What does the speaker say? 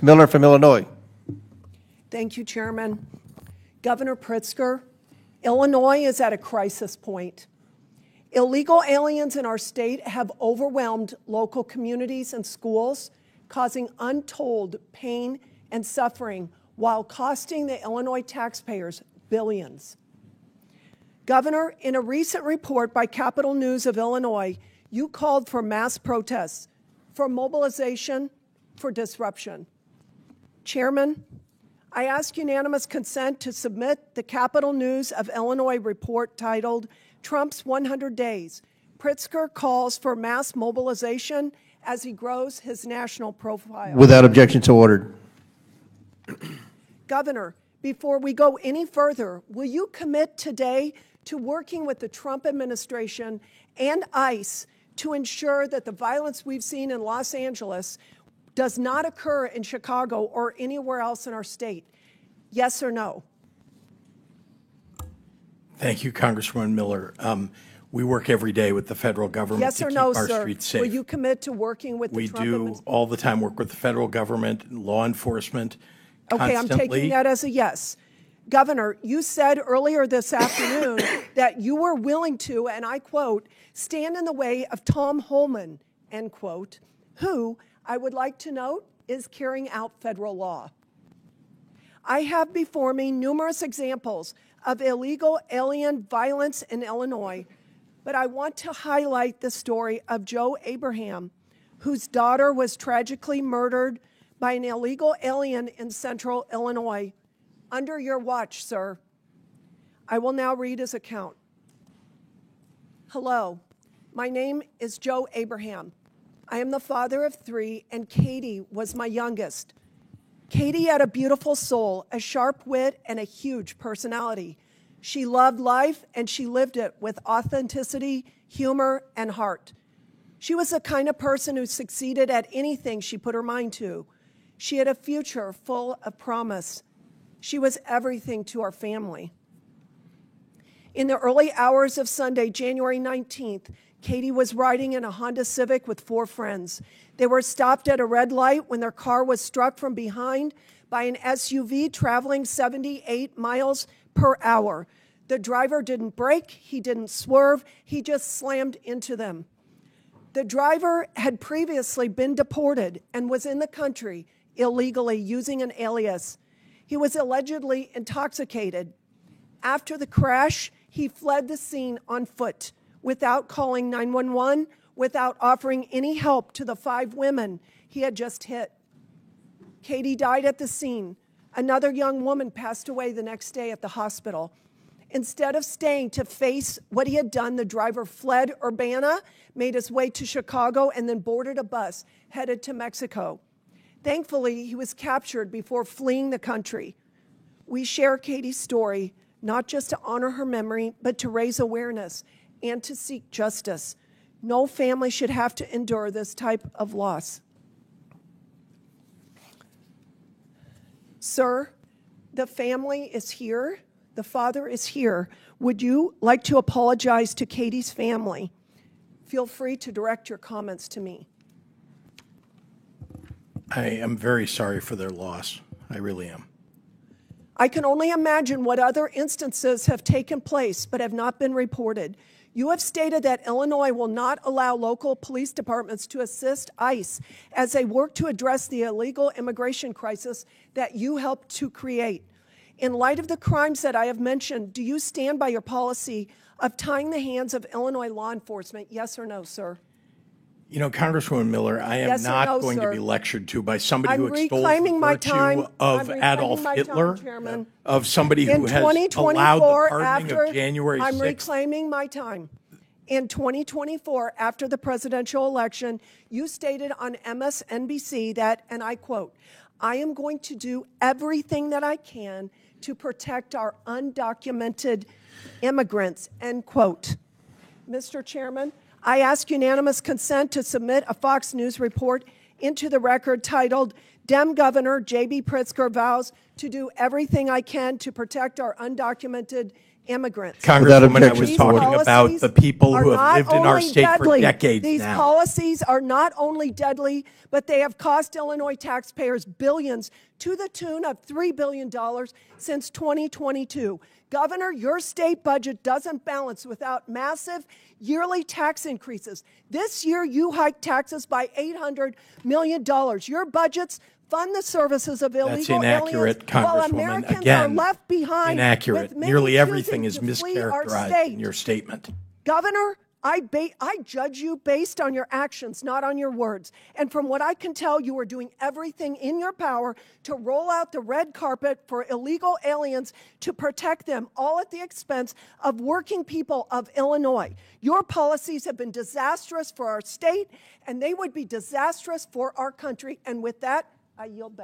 Miller from Illinois. Thank you, Chairman. Governor Pritzker, Illinois is at a crisis point. Illegal aliens in our state have overwhelmed local communities and schools, causing untold pain and suffering while costing the Illinois taxpayers billions. Governor, in a recent report by Capital News of Illinois, you called for mass protests, for mobilization, for disruption. Chairman, I ask unanimous consent to submit the Capital News of Illinois report titled Trump's 100 Days. Pritzker calls for mass mobilization as he grows his national profile. Without objection, so ordered. Governor, before we go any further, will you commit today to working with the Trump administration and ICE to ensure that the violence we've seen in Los Angeles does not occur in Chicago or anywhere else in our state? Yes or no? Thank you, Congresswoman Miller. We work every day with the federal government Yes to or keep no, our sir? streets safe. Will you commit to working with the We Trump do administration? all the time work with the federal government, law enforcement, Okay, I'm constantly. taking that as a yes. Governor, you said earlier this afternoon that you were willing to, and I quote, stand in the way of Tom Holman, end quote, who, I would like to note, is carrying out federal law. I have before me numerous examples of illegal alien violence in Illinois, but I want to highlight the story of Joe Abraham, whose daughter was tragically murdered by an illegal alien in central Illinois. Under your watch, sir. I will now read his account. Hello, my name is Joe Abraham. I am the father of 3, and Katie was my youngest. Katie had a beautiful soul, a sharp wit, and a huge personality. She loved life, and she lived it with authenticity, humor, and heart. She was the kind of person who succeeded at anything she put her mind to. She had a future full of promise. She was everything to our family. In the early hours of Sunday, January 19th, Katie was riding in a Honda Civic with 4 friends. They were stopped at a red light when their car was struck from behind by an SUV traveling 78 miles per hour. The driver didn't brake, he didn't swerve, he just slammed into them. The driver had previously been deported and was in the country illegally using an alias. He was allegedly intoxicated. After the crash, he fled the scene on foot without calling 911, without offering any help to the 5 women he had just hit. Katie died at the scene. Another young woman passed away the next day at the hospital. Instead of staying to face what he had done, the driver fled Urbana, made his way to Chicago, and then boarded a bus headed to Mexico. Thankfully, he was captured before fleeing the country. We share Katie's story, not just to honor her memory, but to raise awareness and to seek justice. No family should have to endure this type of loss. Sir, the family is here. The father is here. Would you like to apologize to Katie's family? Feel free to direct your comments to me. I am very sorry for their loss. I really am. I can only imagine what other instances have taken place but have not been reported. You have stated that Illinois will not allow local police departments to assist ICE as they work to address the illegal immigration crisis that you helped to create. In light of the crimes that I have mentioned, do you stand by your policy of tying the hands of Illinois law enforcement? Yes or no, sir? You know, Congresswoman Miller, I am Yes or not no, going sir? to be lectured to by somebody who I'm extols reclaiming the my virtue time. of I'm Adolf reclaiming my Hitler, time, Chairman. of somebody In who has allowed the 2024, pardoning of January 6th. I'm reclaiming my time. In 2024, after the presidential election, you stated on MSNBC that, and I quote, I am going to do everything that I can to protect our undocumented immigrants, end quote. Mr. Chairman, I ask unanimous consent to submit a Fox News report into the record titled, Dem Governor J.B. Pritzker vows to do everything I can to protect our undocumented immigrants. Congresswoman, I objection, was These talking policies about the people are who have not lived in our only state for deadly. decades These now. policies are not only deadly, but they have cost Illinois taxpayers billions to the tune of $3 billion since 2022. Governor, your state budget doesn't balance without massive yearly tax increases. This year, you hiked taxes by $800 million. Your budgets fund the services of illegal That's inaccurate, aliens, while Congresswoman. Americans Again, are left behind. inaccurate. With many Nearly everything choosing is to flee our mischaracterized state. in your statement. Governor, I judge you based on your actions, not on your words. And from what I can tell, you are doing everything in your power to roll out the red carpet for illegal aliens to protect them, all at the expense of working people of Illinois. Your policies have been disastrous for our state, and they would be disastrous for our country. And with that, I yield back.